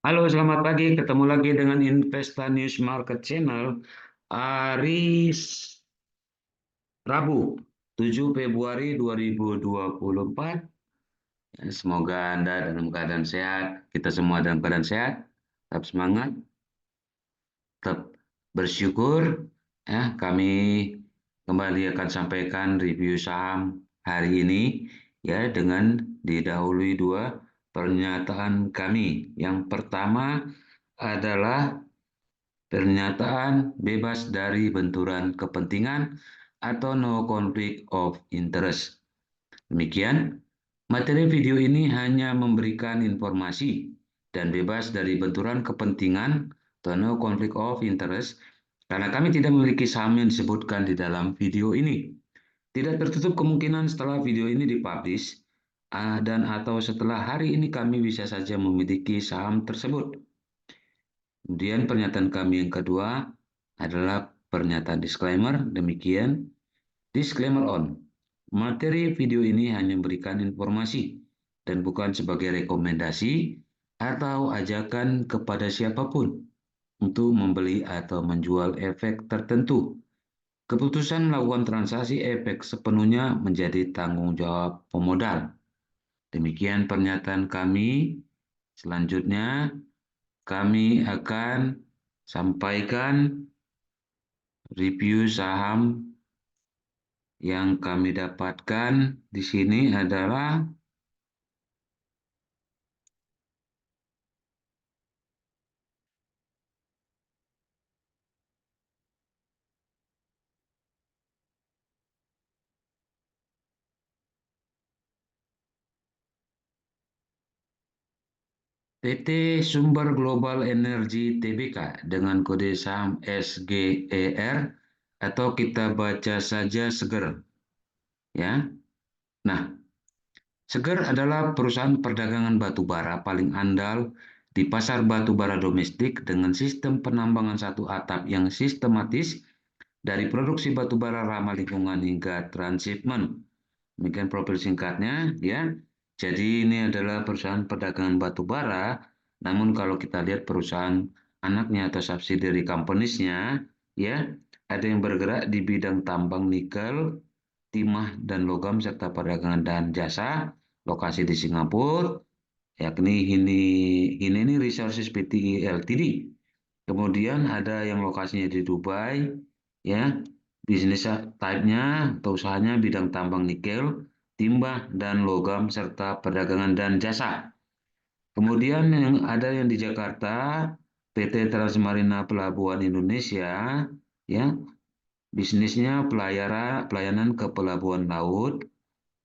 Halo, selamat pagi. Ketemu lagi dengan Investa News Market Channel hari Rabu, 7 Februari 2024. Semoga Anda dalam keadaan sehat, kita semua dalam keadaan sehat, tetap semangat, tetap bersyukur. Kami kembali akan sampaikan review saham hari ini ya dengan didahului dua pernyataan kami. Yang pertama adalah pernyataan bebas dari benturan kepentingan atau no conflict of interest. Demikian, materi video ini hanya memberikan informasi dan bebas dari benturan kepentingan atau no conflict of interest karena kami tidak memiliki saham yang disebutkan di dalam video ini. Tidak tertutup kemungkinan setelah video ini dipublish dan atau setelah hari ini kami bisa saja memiliki saham tersebut. Kemudian pernyataan kami yang kedua adalah pernyataan disclaimer. Demikian, disclaimer on. Materi video ini hanya memberikan informasi dan bukan sebagai rekomendasi atau ajakan kepada siapapun untuk membeli atau menjual efek tertentu. Keputusan melakukan transaksi efek sepenuhnya menjadi tanggung jawab pemodal. Demikian pernyataan kami. Selanjutnya, kami akan sampaikan review saham yang kami dapatkan di sini adalah PT Sumber Global Energy Tbk dengan kode saham SGER atau kita baca saja Seger. Ya. Nah, Seger adalah perusahaan perdagangan batu bara paling andal di pasar batu bara domestik dengan sistem penambangan satu atap yang sistematis dari produksi batu bara ramah lingkungan hingga transshipment. Demikian profil singkatnya, ya. Jadi ini adalah perusahaan perdagangan batu bara, namun kalau kita lihat perusahaan anaknya atau subsidiary companies-nya, ya, ada yang bergerak di bidang tambang nikel, timah dan logam serta perdagangan dan jasa, lokasi di Singapura, yakni Hineni Resources Pte Ltd. Kemudian ada yang lokasinya di Dubai, ya. Bisnis type-nya atau usahanya bidang tambang nikel, timah dan logam serta perdagangan dan jasa. Kemudian yang ada yang di Jakarta, PT Transmarina Pelabuhan Indonesia, ya. Bisnisnya pelayanan ke pelabuhan laut.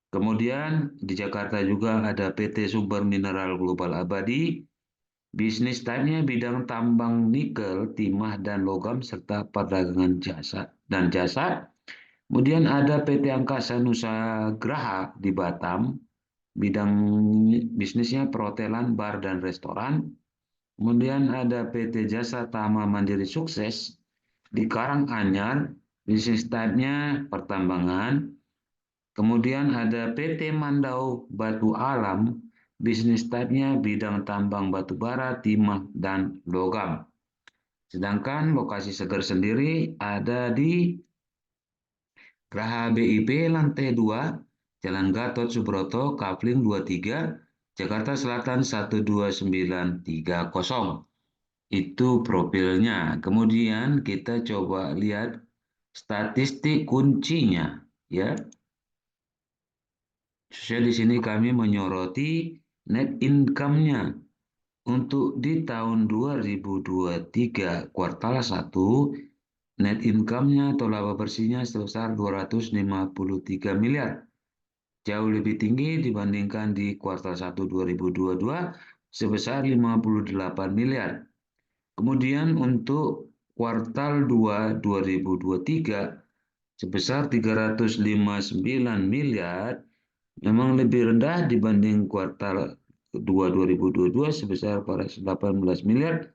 Kemudian di Jakarta juga ada PT Sumber Mineral Global Abadi. Bisnis type-nya bidang tambang nikel, timah, dan logam, serta perdagangan jasa. Kemudian ada PT Angkasa Nusa di Batam, bidang bisnisnya perhotelan, bar, dan restoran. Kemudian ada PT Jasa Tama Mandiri Sukses di Karanganyar, bisnis type-nya pertambangan. Kemudian ada PT Mandau Batu Alam, bisnis type-nya bidang tambang batu bara, timah, dan logam. Sedangkan lokasi Seger sendiri ada di Geraha BIP lantai 2, Jalan Gatot Subroto, Kafling 23, Jakarta Selatan 12930. Itu profilnya. Kemudian kita coba lihat statistik kuncinya, ya. Di sini kami menyoroti net income-nya. Untuk di tahun 2023 kuartal 1, net income-nya atau laba bersihnya sebesar 253 miliar. Jauh lebih tinggi dibandingkan di kuartal 1 2022 sebesar 58 miliar. Kemudian untuk kuartal 2 2023 sebesar 359 miliar, memang lebih rendah dibanding kuartal 2 2022 sebesar 418 miliar.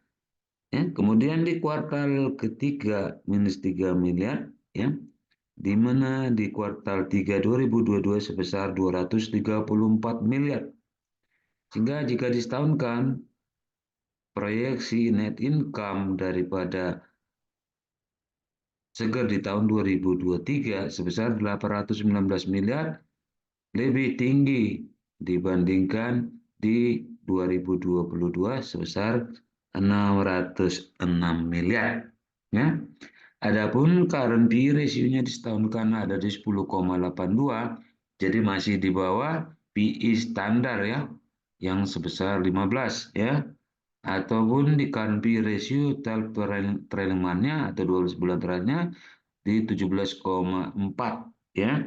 Ya. Kemudian di kuartal ketiga minus 3 miliar, ya, di mana di kuartal 3 2022 sebesar 234 miliar. Sehingga jika disetahunkan, proyeksi net income daripada Seger di tahun 2023 sebesar 819 miliar lebih tinggi dibandingkan di 2022 sebesar 606 miliar. Ya. Adapun current P/E ratio-nya di setahun kan ada di 10,82, jadi masih di bawah PE standar ya, yang sebesar 15 ya. Ataupun di current P/E ratio trailing month-nya atau 12 bulan terakhirnya di 17,4 ya.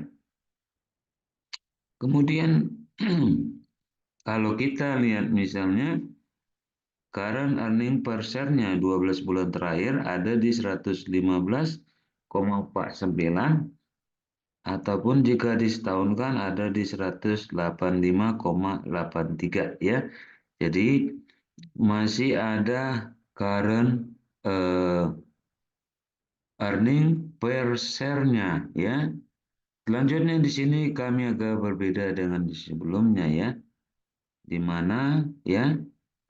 Kemudian kalau kita lihat misalnya current earning per share-nya 12 bulan terakhir ada di 115,49 ataupun jika disetahunkan ada di 185,83 ya. Jadi masih ada current eh, earning per share-nya ya. Selanjutnya di sini kami agak berbeda dengan di sebelumnya ya, di mana ya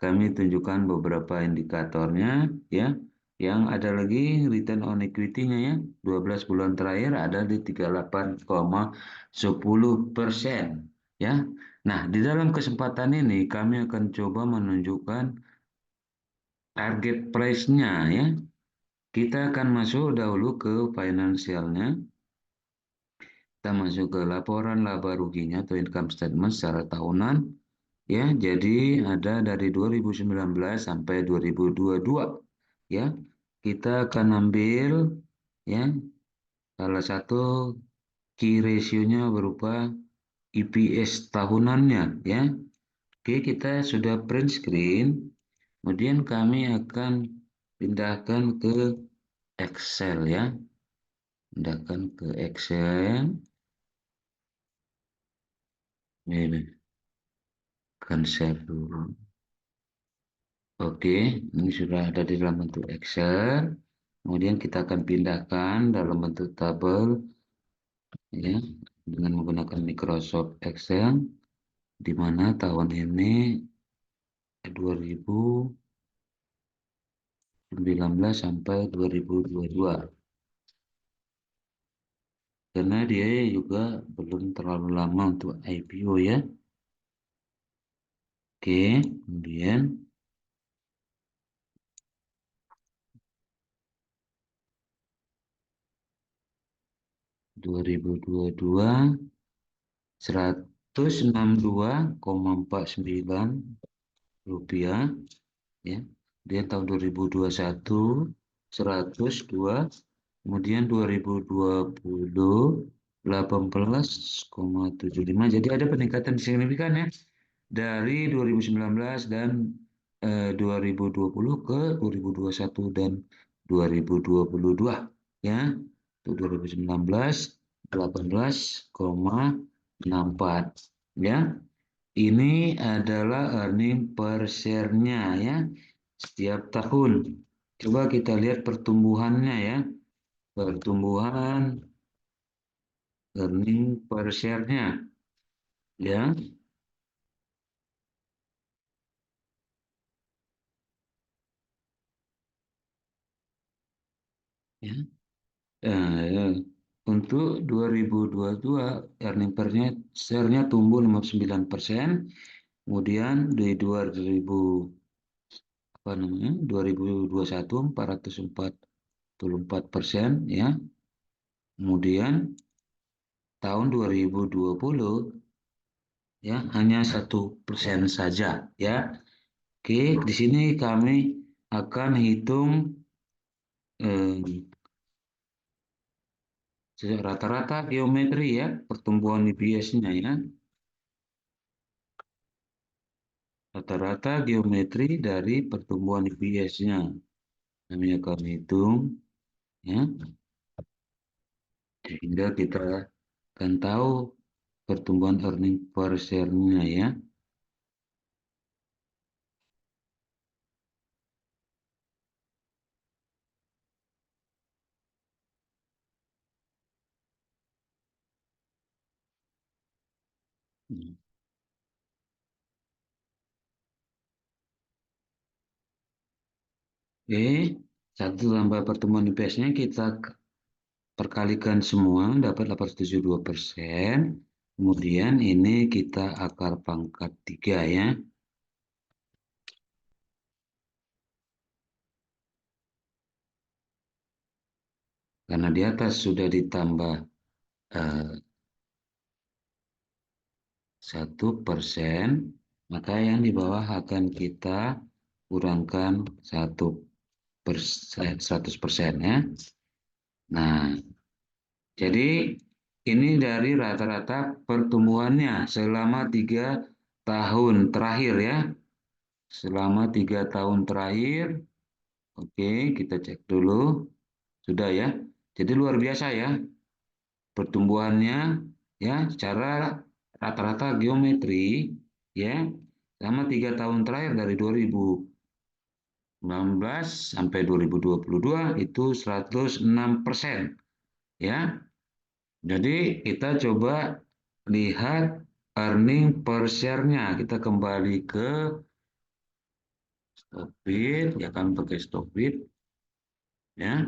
kami tunjukkan beberapa indikatornya ya. Yang ada lagi return on equity-nya ya, 12 bulan terakhir ada di 38,10% ya. Nah, di dalam kesempatan ini kami akan coba menunjukkan target price-nya ya. Kita akan masuk dahulu ke finansialnya. Kita masuk ke laporan laba ruginya atau income statement secara tahunan. Ya, jadi ada dari 2019 sampai 2022. Ya, kita akan ambil ya salah satu key ratio-nya berupa EPS tahunannya ya. Oke, kita sudah print screen. Kemudian kami akan pindahkan ke Excel ya. Pindahkan ke Excel. Ini kan share dulu. Oke, ini sudah ada di dalam bentuk Excel. Kemudian kita akan pindahkan dalam bentuk tabel ya dengan menggunakan Microsoft Excel di mana tahun ini 2019 sampai 2022. Karena dia juga belum terlalu lama untuk IPO ya. Oke, kemudian 2022 162,49 rupiah ya. Dia tahun 2021 102, kemudian 2020 18,75. Jadi ada peningkatan signifikan ya dari 2019 dan 2020 ke 2021 dan 2022 ya. Untuk 2019 18,64 ya. Ini adalah earning per share-nya ya setiap tahun. Coba kita lihat pertumbuhannya ya. Pertumbuhan earning per share-nya ya. Ya. Untuk 2022 earning per share-nya tumbuh 59%. Kemudian di 2000 apa namanya 2021 444% ya. Kemudian tahun 2020 ya hanya 1% saja ya. Oke, di sini kami akan hitung rata-rata geometri ya pertumbuhan EPS-nya ya. Rata-rata geometri dari pertumbuhan EPS-nya. Kami akan hitung ya sehingga kita akan tahu pertumbuhan earning per share-nya ya. Satu tambah pertemuan IPS-nya kita perkalikan semua dapat 872%. Kemudian ini kita akar pangkat 3 ya. Karena di atas sudah ditambah 1%, maka yang di bawah akan kita kurangkan 100% ya. Nah, jadi ini dari rata-rata pertumbuhannya selama 3 tahun terakhir ya. Selama 3 tahun terakhir, oke, kita cek dulu. Sudah ya. Jadi luar biasa ya pertumbuhannya ya secara rata-rata geometri ya selama 3 tahun terakhir dari 2019 sampai 2022 itu 106% ya. Jadi kita coba lihat earning per share-nya. Kita kembali ke Stockbit, ya kan pakai Stockbit ya.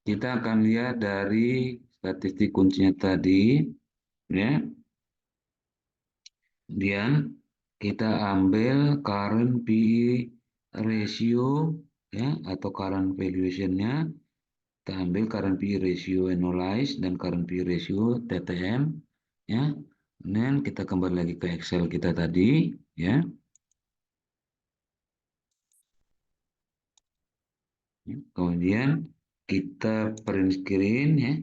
Kita akan lihat dari statistik kuncinya tadi ya. Kemudian kita ambil current PE ratio ya atau current valuation-nya. Kita ambil current PE ratio annualized dan current PE ratio TTM ya. Kemudian kita kembali lagi ke Excel kita tadi ya. Kemudian kita print screen ya.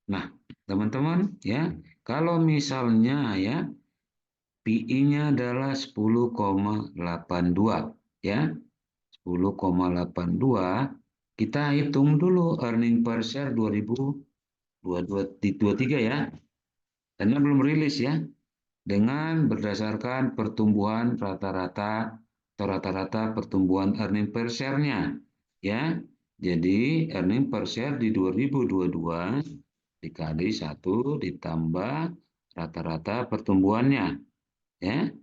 Nah, teman-teman ya, kalau misalnya ya PI-nya adalah 10,82 ya. 10,82 kita hitung dulu earning per share 2023 ya. Karena belum rilis ya. Dengan berdasarkan pertumbuhan rata-rata atau rata-rata pertumbuhan earning per share-nya ya. Jadi earning per share di 2022 dikali 1 ditambah rata-rata pertumbuhannya ya.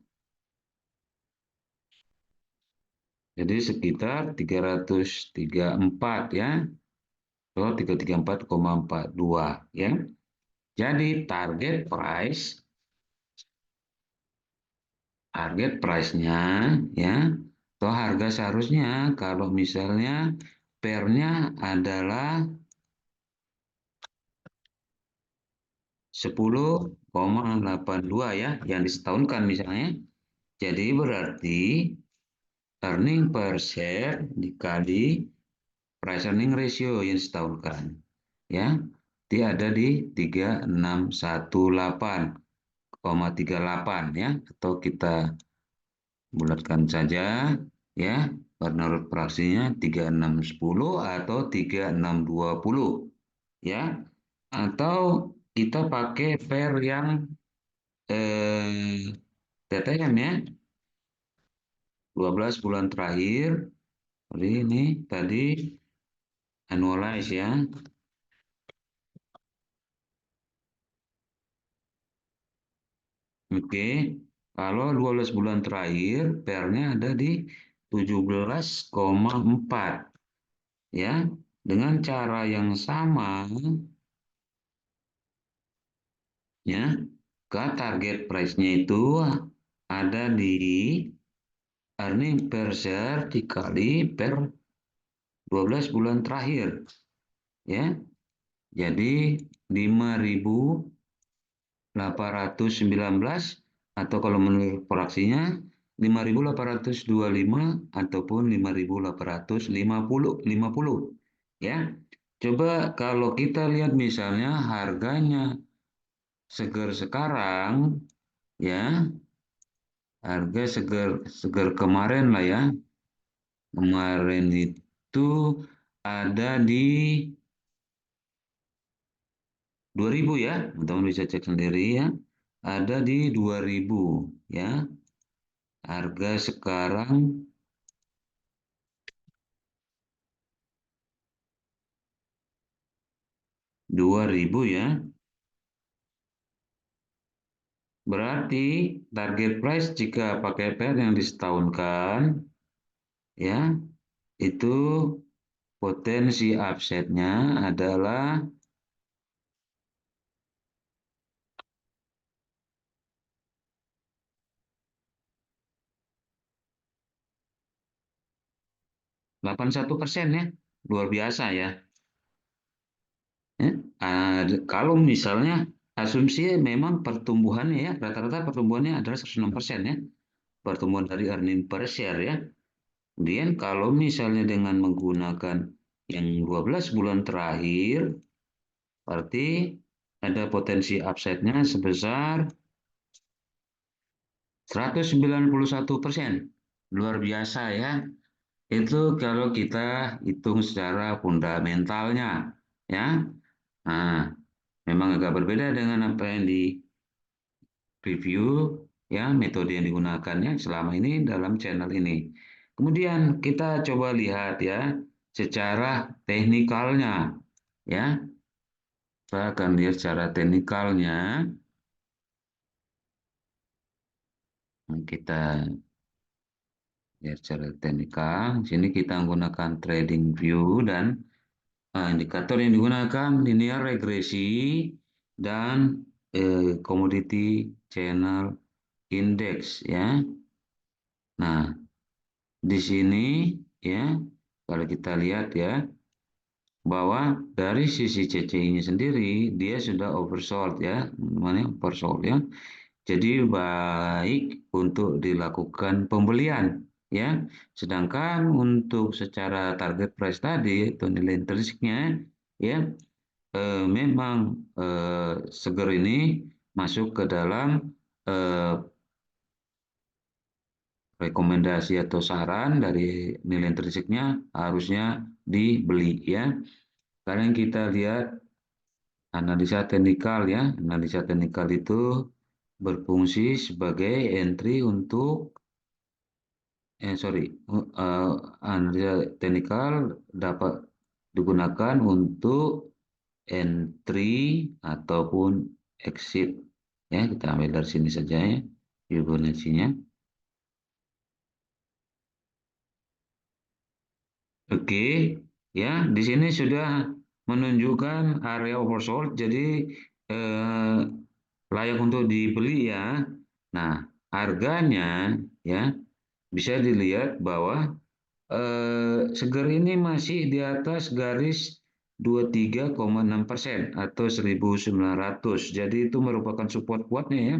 Jadi sekitar 334 ya. Atau 334,42 ya. Jadi target price-nya ya atau harga seharusnya kalau misalnya pair-nya adalah 10,82 ya yang disetahunkan misalnya. Jadi berarti earning per share dikali price earning ratio yang disetahunkan ya. Dia ada di 3618,38 ya atau kita bulatkan saja ya menurut praksinya 3610 atau 3620 ya atau kita pakai pair yang TTM ya 12 bulan terakhir. Jadi ini tadi annualize ya. Oke, kalau 12 bulan terakhir pairnya ada di 17,4 ya. Dengan cara yang sama ya, ke target price-nya itu ada di earning per share dikali per 12 bulan terakhir ya. Jadi 5.819 atau kalau menurut fraksinya 5.825 ataupun 5.850 ya. Coba kalau kita lihat misalnya harganya seger sekarang ya, harga seger kemarin lah ya. Kemarin itu ada di 2000 ya, teman-teman bisa cek sendiri ya. Ada di 2000 ya. Harga sekarang 2000 ya. Berarti target price jika pakai pair yang disetahunkan ya itu potensi upsetnya adalah 81% ya, luar biasa ya. Ya, kalau misalnya asumsi memang pertumbuhannya ya, rata-rata pertumbuhannya adalah 106% ya, pertumbuhan dari earning per share ya. Kemudian kalau misalnya dengan menggunakan yang 12 bulan terakhir, berarti ada potensi upside-nya sebesar 191%. Luar biasa ya. Itu kalau kita hitung secara fundamentalnya ya. Nah, memang agak berbeda dengan apa yang di review ya metode yang digunakannya selama ini dalam channel ini. Kemudian kita coba lihat ya secara teknikalnya ya. Kita akan lihat secara teknikalnya. Kita lihat secara teknikal. Di sini kita menggunakan trading view dan indikator yang digunakan linear regresi dan commodity channel index ya. Nah, di sini ya kalau kita lihat ya bahwa dari sisi CCI-nya sendiri dia sudah oversold ya, namanya oversold ya. Jadi baik untuk dilakukan pembelian ya. Sedangkan untuk secara target price tadi atau nilai intrinsiknya ya memang seger ini masuk ke dalam eh, rekomendasi atau saran dari nilai intrinsiknya harusnya dibeli ya. Sekarang kita lihat analisa teknikal ya. Analisa teknikal itu berfungsi sebagai entry untuk sorry, analisa teknikal dapat digunakan untuk entry ataupun exit. Ya, kita ambil dari sini saja ya, Fibonacci-nya. Oke, ya, di sini sudah menunjukkan area oversold, jadi eh, layak untuk dibeli ya. Nah, harganya ya bisa dilihat bahwa seger ini masih di atas garis 23,6% atau 1.900. Jadi itu merupakan support kuatnya ya.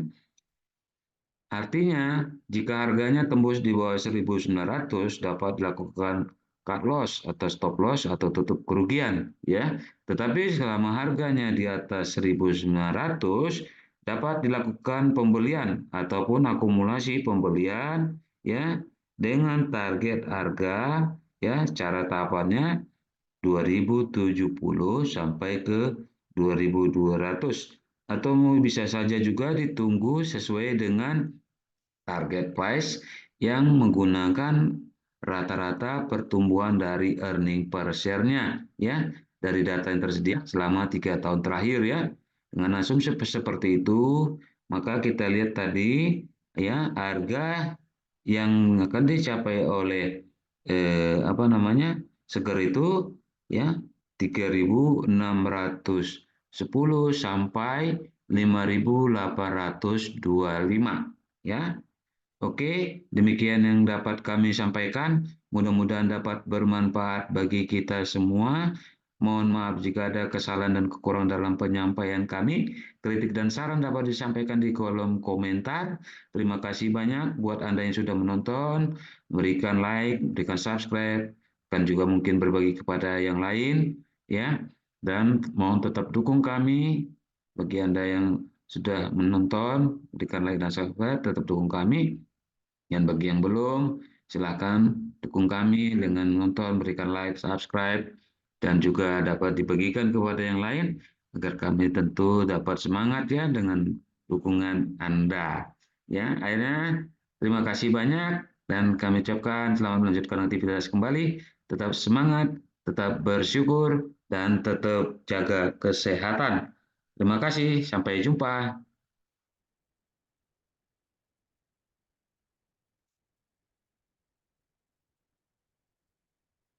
Artinya, jika harganya tembus di bawah 1.900 dapat dilakukan cut loss atau stop loss atau tutup kerugian ya. Tetapi selama harganya di atas 1.900 dapat dilakukan pembelian ataupun akumulasi pembelian ya dengan target harga ya cara tahapannya 2070 sampai ke 2200 atau bisa saja juga ditunggu sesuai dengan target price yang menggunakan rata-rata pertumbuhan dari earning per share-nya ya dari data yang tersedia selama 3 tahun terakhir ya. Dengan asumsi seperti itu, maka kita lihat tadi ya harga yang akan dicapai oleh apa namanya seger itu ya 3.610 sampai 5.825 ya. Oke, demikian yang dapat kami sampaikan. Mudah-mudahan dapat bermanfaat bagi kita semua. Mohon maaf jika ada kesalahan dan kekurangan dalam penyampaian kami. Kritik dan saran dapat disampaikan di kolom komentar. Terima kasih banyak buat Anda yang sudah menonton. Berikan like, berikan subscribe, dan juga mungkin berbagi kepada yang lain. Ya, dan mohon tetap dukung kami. Bagi Anda yang sudah menonton, berikan like dan subscribe, tetap dukung kami. Dan bagi yang belum, silakan dukung kami dengan menonton, berikan like, subscribe, dan juga dapat dibagikan kepada yang lain agar kami tentu dapat semangat ya dengan dukungan Anda. Ya, akhirnya terima kasih banyak dan kami ucapkan selamat melanjutkan aktivitas kembali. Tetap semangat, tetap bersyukur, dan tetap jaga kesehatan. Terima kasih, sampai jumpa.